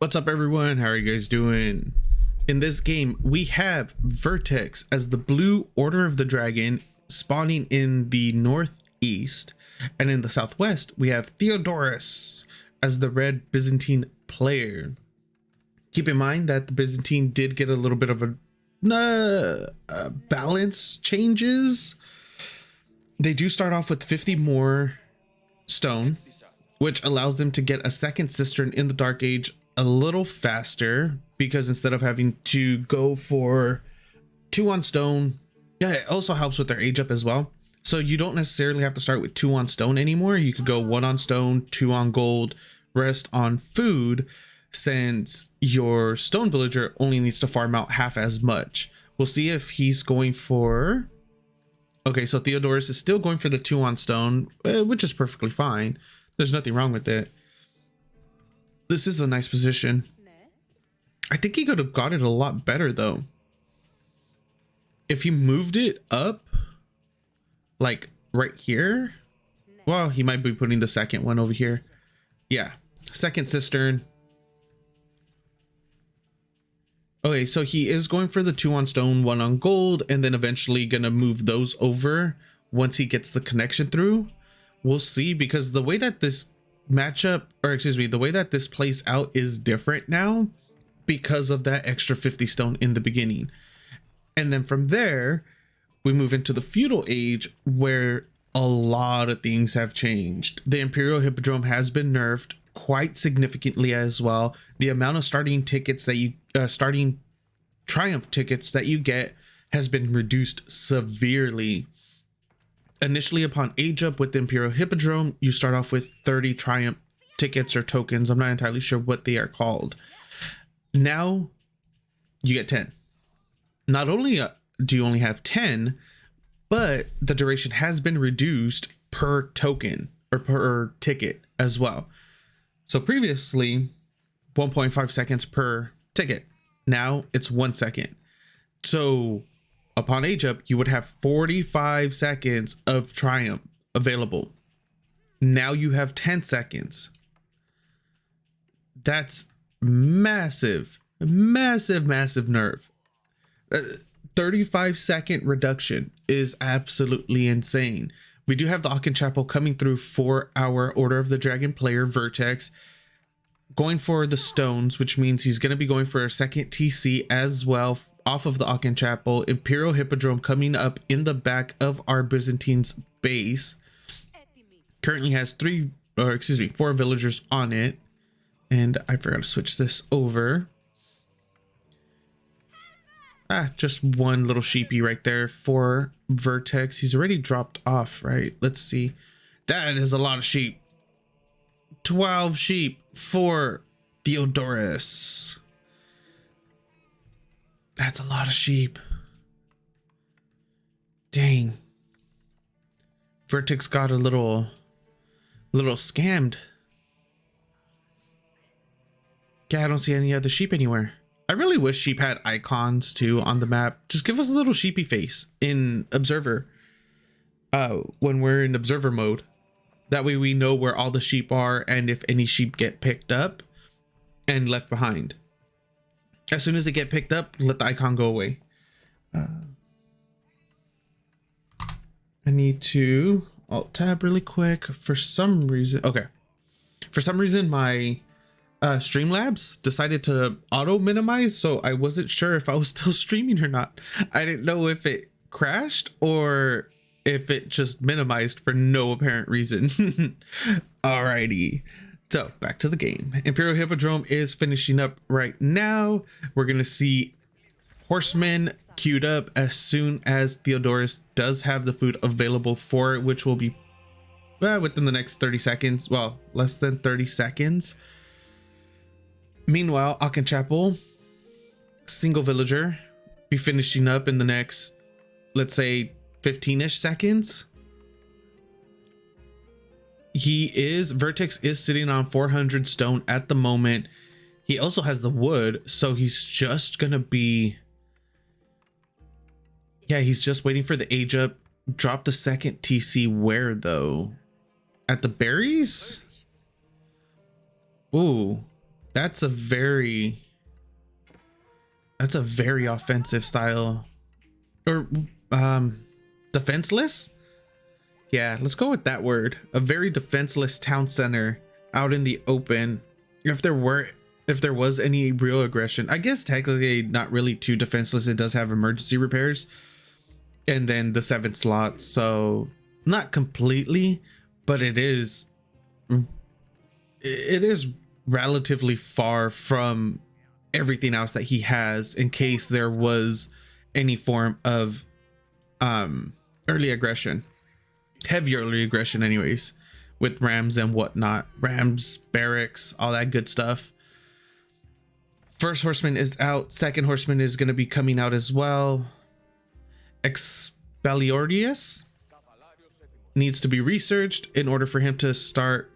What's up, everyone? How are you guys doing? In this game, we have VerteX as the blue Order of the Dragon spawning in the northeast, and in the southwest, we have Theodorus as the red Byzantine player. Keep in mind that the Byzantine did get a little bit of a balance changes. They do start off with 50 more stone, which allows them to get a second cistern in the Dark Age a little faster, because instead of having to go for 2 on stone, it also helps with their age up as well. So you don't necessarily have to start with 2 on stone anymore. You could go 1 on stone, 2 on gold, rest on food, since your stone villager only needs to farm out half as much. We'll see if he's going for... Okay, so Theodorus is still going for the 2 on stone, which is perfectly fine. There's nothing wrong with it. This is a nice position. I think he could have got it a lot better though. If he moved it up, like right here. Well, he might be putting the second one over here. Yeah, second cistern. Okay, so he is going for the 2 on stone, 1 on gold, and then eventually gonna move those over once he gets the connection through. We'll see, because the way that this matchup, or excuse me, the way that this plays out is different now because of that extra 50 stone in the beginning. And then from there, we move into the feudal age, where a lot of things have changed. The Imperial Hippodrome has been nerfed quite significantly as well. The amount of starting tickets that you starting triumph tickets that you get has been reduced severely. Initially, upon age up with the Imperial Hippodrome, you start off with 30 triumph tickets or tokens. I'm not entirely sure what they are called. Now you get 10. Not only do you only have 10, but the duration has been reduced per token or per ticket as well. So previously 1.5 seconds per ticket. Now it's 1 second. So upon age up, you would have 45 seconds of triumph available. Now you have 10 seconds. That's massive, massive, massive nerf. 35-second reduction is absolutely insane. We do have the Chapel coming through for our Order of the Dragon player, VerteX, going for the stones, which means he's going to be going for a second TC as well off of the Chapel. Imperial Hippodrome coming up in the back of our Byzantine's base. Currently has 4 villagers on it. And I forgot to switch this over. Just one little sheepy right there for VerteX. He's already dropped off, right? Let's see. That is a lot of sheep. 12 sheep for Theodorus. That's a lot of sheep. Dang. VerteX got a little scammed. Yeah, I don't see any other sheep anywhere. I really wish sheep had icons too on the map. Just give us a little sheepy face in observer when we're in observer mode. That way we know where all the sheep are and if any sheep get picked up and left behind. As soon as they get picked up, let the icon go away. I need to alt tab really quick for some reason. Okay. For some reason, my Streamlabs decided to auto minimize, so I wasn't sure if I was still streaming or not. I didn't know if it crashed or if it just minimized for no apparent reason. Alrighty, so back to the game. Imperial Hippodrome is finishing up right now. We're gonna see horsemen queued up as soon as Theodorus does have the food available for it, which will be within the next 30 seconds. Well, less than 30 seconds. Meanwhile, Chapel, single villager, be finishing up in the next, let's say, 15-ish seconds. VerteX is sitting on 400 stone at the moment. He also has the wood, so he's just gonna be, yeah, he's just waiting for the age up. Drop the second TC where though? At the berries? Ooh. That's a very offensive style, or defenseless. Yeah, let's go with that word. A very defenseless town center out in the open. If there was any real aggression, I guess technically not really too defenseless. It does have emergency repairs and then the 7 slots, so not completely, but it is relatively far from everything else that he has in case there was any form of early aggression, heavy early aggression anyways, with rams and whatnot, rams, barracks, all that good stuff. First horseman is out, second horseman is going to be coming out as well. Expelliarmus needs to be researched in order for him to start.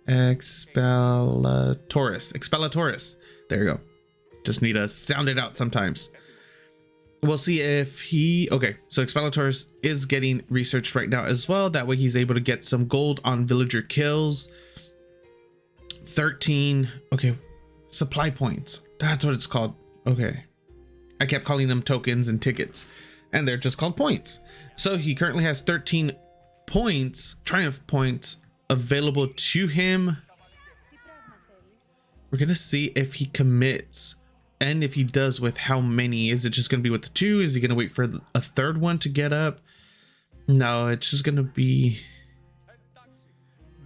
Expelliarmus. There you go. Just need to sound it out sometimes. We'll see if he... Okay, so Expelliarmus is getting researched right now as well. That way he's able to get some gold on villager kills. 13. Okay, supply points. That's what it's called. Okay. I kept calling them tokens and tickets, and they're just called points. So he currently has 13 points, triumph points, available to him. We're gonna see if he commits, and if he does, with how many. Is it just gonna be with the 2? Is he gonna wait for a third one to get up? No, it's just gonna be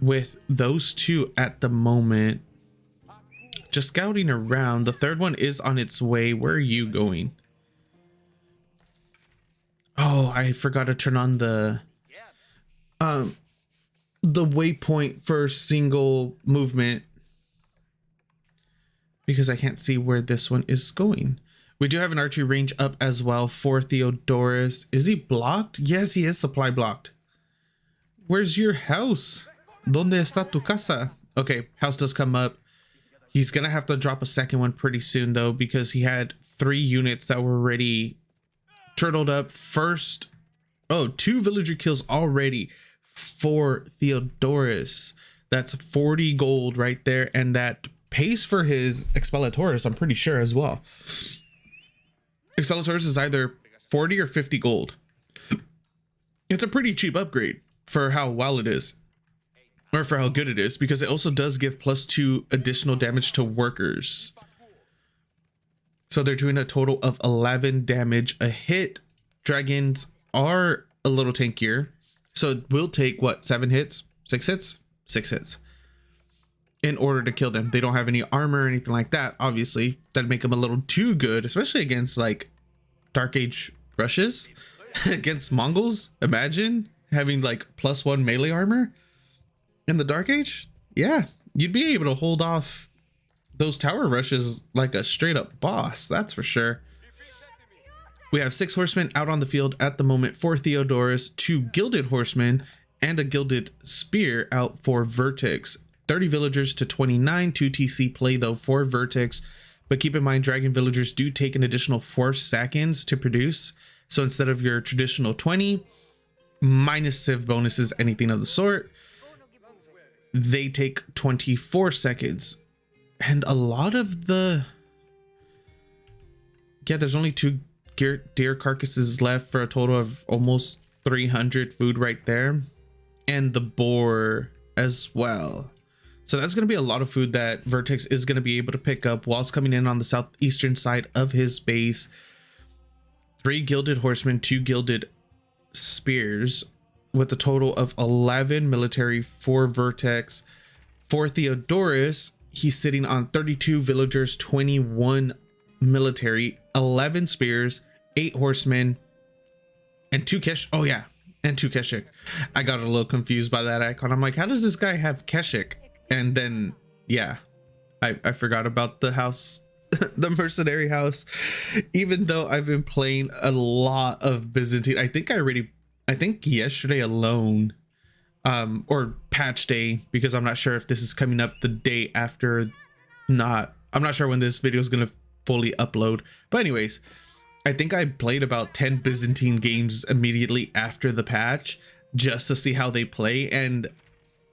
with those 2 at the moment. Just scouting around. The third one is on its way. Where are you going? Oh, I forgot to turn on the waypoint for single movement, because I can't see where this one is going. We do have an archery range up as well for Theodorus. Is he blocked? Yes, he is supply blocked. Where's your house? ¿Dónde está tu casa? Okay, house does come up. He's gonna have to drop a second one pretty soon though, because he had 3 units that were already turtled up. First, 2 villager kills already for Theodorus. That's 40 gold right there, and that pays for his Expelliarmus, I'm pretty sure, as well. Expelliarmus is either 40 or 50 gold. It's a pretty cheap upgrade for how well it is, or for how good it is, because it also does give +2 additional damage to workers. So they're doing a total of 11 damage a hit. Dragons are a little tankier, so it will take what, 7 hits, 6 hits, 6 hits in order to kill them. They don't have any armor or anything like that. Obviously, that'd make them a little too good, especially against like Dark Age rushes against Mongols. Imagine having like +1 melee armor in the Dark Age. Yeah, you'd be able to hold off those tower rushes like a straight up boss, that's for sure. We have 6 horsemen out on the field at the moment for Theodorus, 2 gilded horsemen, and a gilded spear out for VerteX. 30 villagers to 29, 2 TC play though for VerteX, but keep in mind dragon villagers do take an additional 4 seconds to produce. So instead of your traditional 20 minus civ bonuses, anything of the sort, they take 24 seconds. And a lot of the... Yeah, there's only 2 deer carcasses left for a total of almost 300 food right there. And the boar as well. So that's going to be a lot of food that VerteX is going to be able to pick up whilst coming in on the southeastern side of his base. 3 gilded horsemen, 2 gilded spears, with a total of 11 military for VerteX. For Theodorus, he's sitting on 32 villagers, 21 military, 11 spears, 8 horsemen, and 2 Kesh. Oh yeah, and 2 Keshik. I got a little confused by that icon. I'm like, how does this guy have Keshik? And then, yeah, I forgot about the house, the mercenary house. Even though I've been playing a lot of Byzantine, I think yesterday alone, or patch day, because I'm not sure if this is coming up the day after. I'm not sure when this video is going to fully upload. But anyways, I think I played about 10 Byzantine games immediately after the patch just to see how they play. And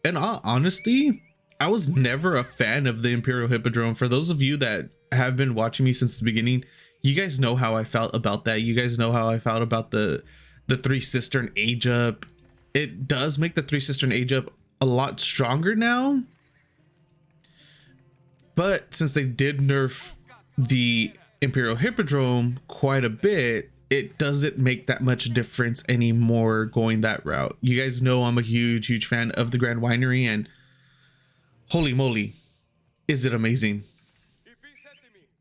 in all honesty, I was never a fan of the Imperial Hippodrome. For those of you that have been watching me since the beginning, you guys know how I felt about that. You guys know how I felt about the Three Cistern age up. It does make the Three Cistern age up a lot stronger now, but since they did nerf the Imperial Hippodrome quite a bit, it doesn't make that much difference anymore going that route. You guys know I'm a huge fan of the Grand Winery, and holy moly, is it amazing.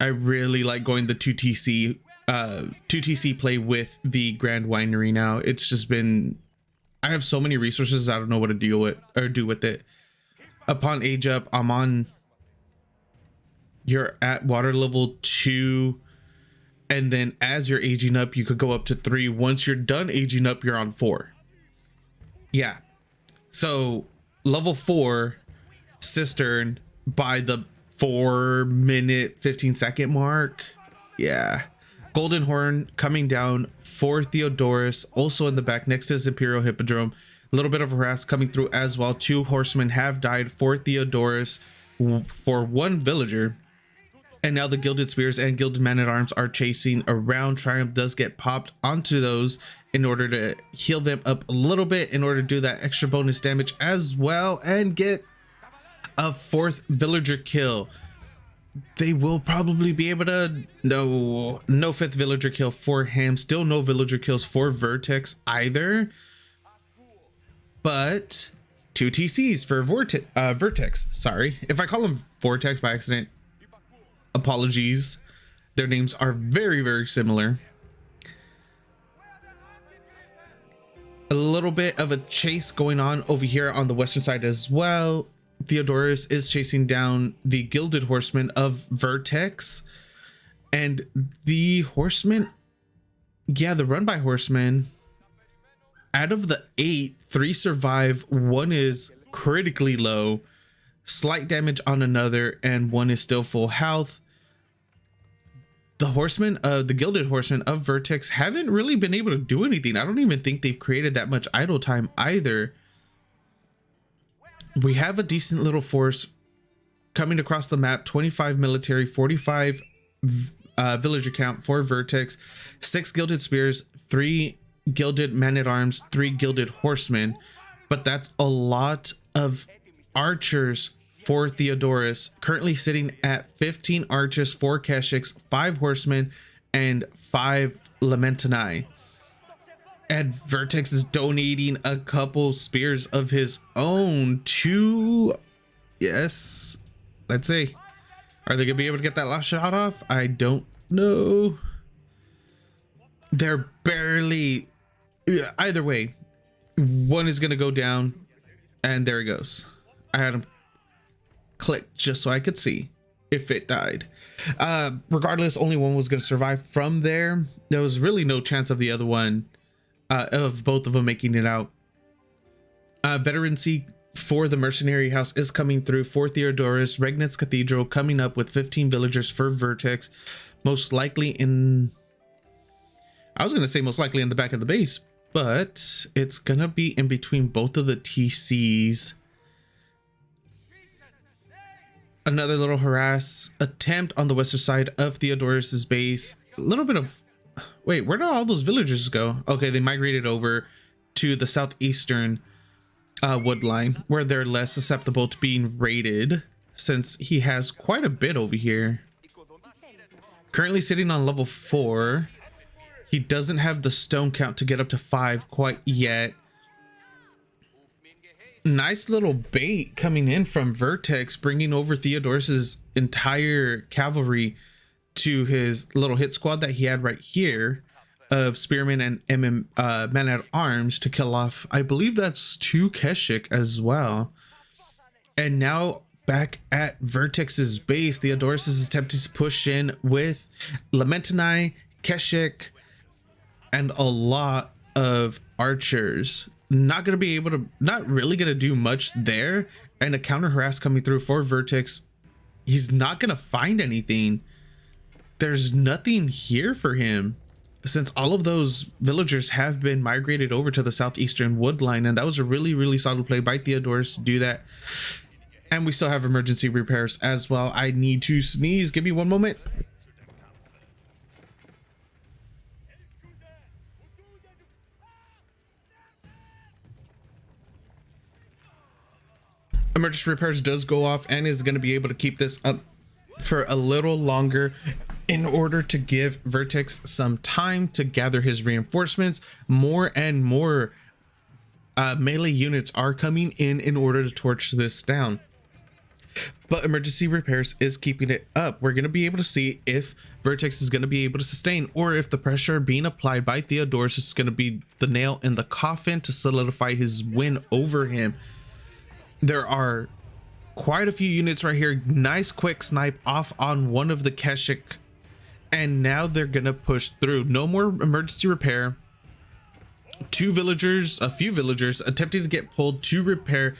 I really like going the 2TC play with the Grand Winery now. It's just been, I have so many resources, I don't know what to deal with or do with it. Upon age up, you're at water level 2, and then as you're aging up, you could go up to 3. Once you're done aging up, you're on 4. Yeah, so level 4 cistern by the 4-minute 15-second mark. Yeah, Golden Horn coming down for Theodorus, also in the back next to his Imperial Hippodrome. A little bit of harass coming through as well. 2 horsemen have died for Theodorus for 1 villager, and now the Gilded Spears and Gilded Man-at-Arms are chasing around. Triumph does get popped onto those in order to heal them up a little bit, in order to do that extra bonus damage as well, and get a 4th villager kill. They will probably be able to, no 5th villager kill for him. Still no villager kills for VerteX either, but 2 TCs for VerteX. Sorry if I call him Vortex by accident, apologies. Their names are very similar. A little bit of a chase going on over here on the western side as well. Theodorus is chasing down the Gilded Horsemen of VerteX, and the horsemen, yeah, the run by horsemen, out of the 8, 3 survive, 1 is critically low, slight damage on another, and 1 is still full health. The horsemen, the Gilded Horsemen of VerteX haven't really been able to do anything. I don't even think they've created that much idle time either. We have a decent little force coming across the map. 25 military, 45 villager count for VerteX, 6 Gilded Spears, 3 Gilded Man-at-Arms, 3 Gilded Horsemen. But that's a lot of archers for Theodorus, currently sitting at 15 archers, 4 Keshiks, 5 horsemen, and 5 Lamentini. And VerteX is donating a couple spears of his own to, yes, let's see, are they gonna be able to get that last shot off? I don't know. They're barely, either way, 1 is gonna go down, and there it goes. I had him click just so I could see if it died. Regardless, only 1 was gonna survive from there. There was really no chance of the other one, of both of them making it out. Veterancy for the mercenary house is coming through for Theodorus. Regnitz Cathedral coming up with 15 villagers for VerteX, most likely in, I was gonna say most likely in the back of the base, but it's gonna be in between both of the TCs. Another little harass attempt on the western side of Theodorus's base. A little bit of, wait, where did all those villagers go? Okay, they migrated over to the southeastern wood line, where they're less susceptible to being raided, since he has quite a bit over here. Currently sitting on level 4. He doesn't have the stone count to get up to 5 quite yet. Nice little bait coming in from VerteX, bringing over Theodorus's entire cavalry to his little hit squad that he had right here of spearmen and man-at-arms to kill off, I believe that's 2 Keshik as well. And now back at VerteX's base, Theodorus is attempting to push in with Lamentini, Keshik, and a lot of archers. Not going to be able to, not really going to do much there. And a counter harass coming through for VerteX. He's not going to find anything. There's nothing here for him, since all of those villagers have been migrated over to the southeastern wood line. And that was a really solid play by Theodorus to do that. And we still have emergency repairs as well. I need to sneeze. Give me one moment. Emergency repairs does go off and is going to be able to keep this up for a little longer in order to give VerteX some time to gather his reinforcements. More and more melee units are coming in order to torch this down. But emergency repairs is keeping it up. We're going to be able to see if VerteX is going to be able to sustain, or if the pressure being applied by Theodorus is going to be the nail in the coffin to solidify his win over him. There are quite a few units right here. Nice quick snipe off on one of the Keshik, and now they're gonna push through. No more emergency repair. A few villagers attempting to get pulled to repair.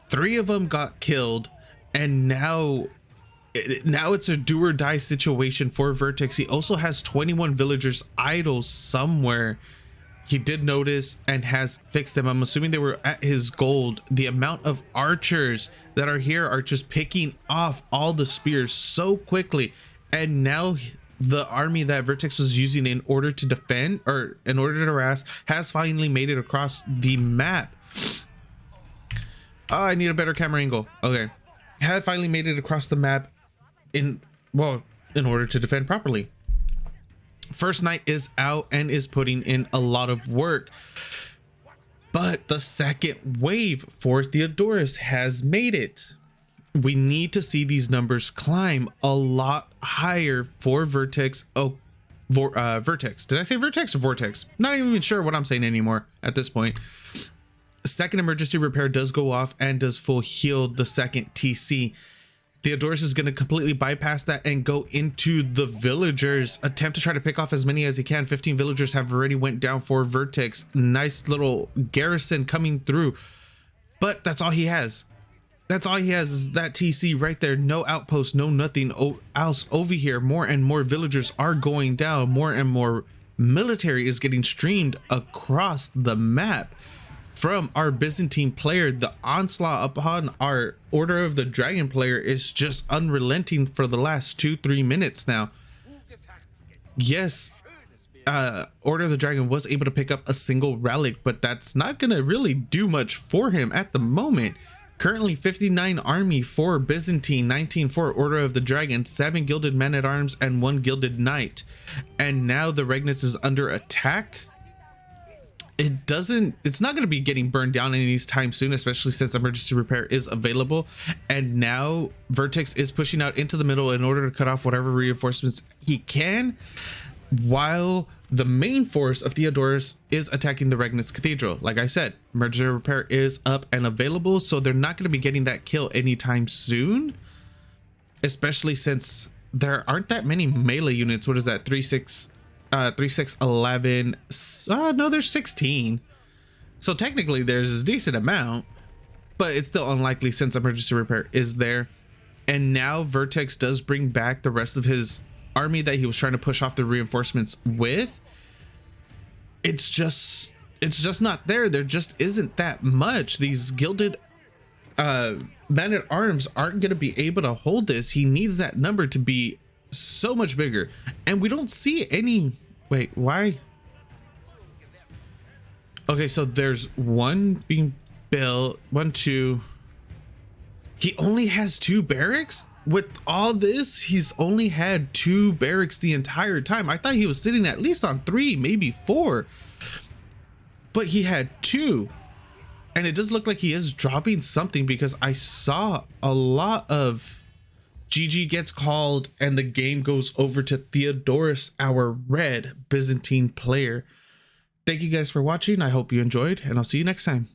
3 of them got killed, and now it's a do or die situation for VerteX. He also has 21 villagers idle somewhere. He did notice and has fixed them. I'm assuming they were at his gold. The amount of archers that are here are just picking off all the spears so quickly. And now the army that VerteX was using in order to defend, or in order to harass, has finally made it across the map. Oh, I need a better camera angle. Okay. Had finally made it across the map in order to defend properly. First Knight is out and is putting in a lot of work, but the second wave for Theodorus has made it. We need to see these numbers climb a lot higher for VerteX. VerteX. Did I say VerteX or Vortex? Not even sure what I'm saying anymore at this point. Second emergency repair does go off and does full heal the second TC. Theodorus is going to completely bypass that and go into the villagers, attempt to try to pick off as many as he can. 15 villagers have already went down for VerteX. Nice little garrison coming through, but that's all he has. That's all he has is that TC right there. No outpost, no nothing else over here. More and more villagers are going down. More and more military is getting streamed across the map from our Byzantine player. The onslaught upon our Order of the Dragon player is just unrelenting for the last 2-3 minutes now. Yes, Order of the Dragon was able to pick up a single relic, but that's not gonna really do much for him at the moment. Currently 59 army for Byzantine, 19 for Order of the Dragon, 7 gilded men-at-arms and 1 gilded knight. And now the Regnitz is under attack. It's not going to be getting burned down anytime soon, especially since emergency repair is available. And now VerteX is pushing out into the middle in order to cut off whatever reinforcements he can, while the main force of Theodorus is attacking the Regnitz Cathedral. Like I said, emergency repair is up and available, so they're not going to be getting that kill anytime soon, especially since there aren't that many melee units. What is that? 3, 6, 11. No, there's 16. So technically there's a decent amount, but it's still unlikely since emergency repair is there. And now VerteX does bring back the rest of his army that he was trying to push off the reinforcements with. It's just not there. There just isn't that much. These gilded men-at-arms aren't going to be able to hold this. He needs that number to be so much bigger, and we don't see any. Wait, why? Okay, so there's one being built, 1, 2. He only has 2 barracks. With all this, he's only had 2 barracks the entire time. I thought he was sitting at least on 3, maybe 4, but he had 2. And it does look like he is dropping something, because I saw a lot of GG gets called and the game goes over to Theodorus, our red Byzantine player. Thank you guys for watching. I hope you enjoyed, and I'll see you next time.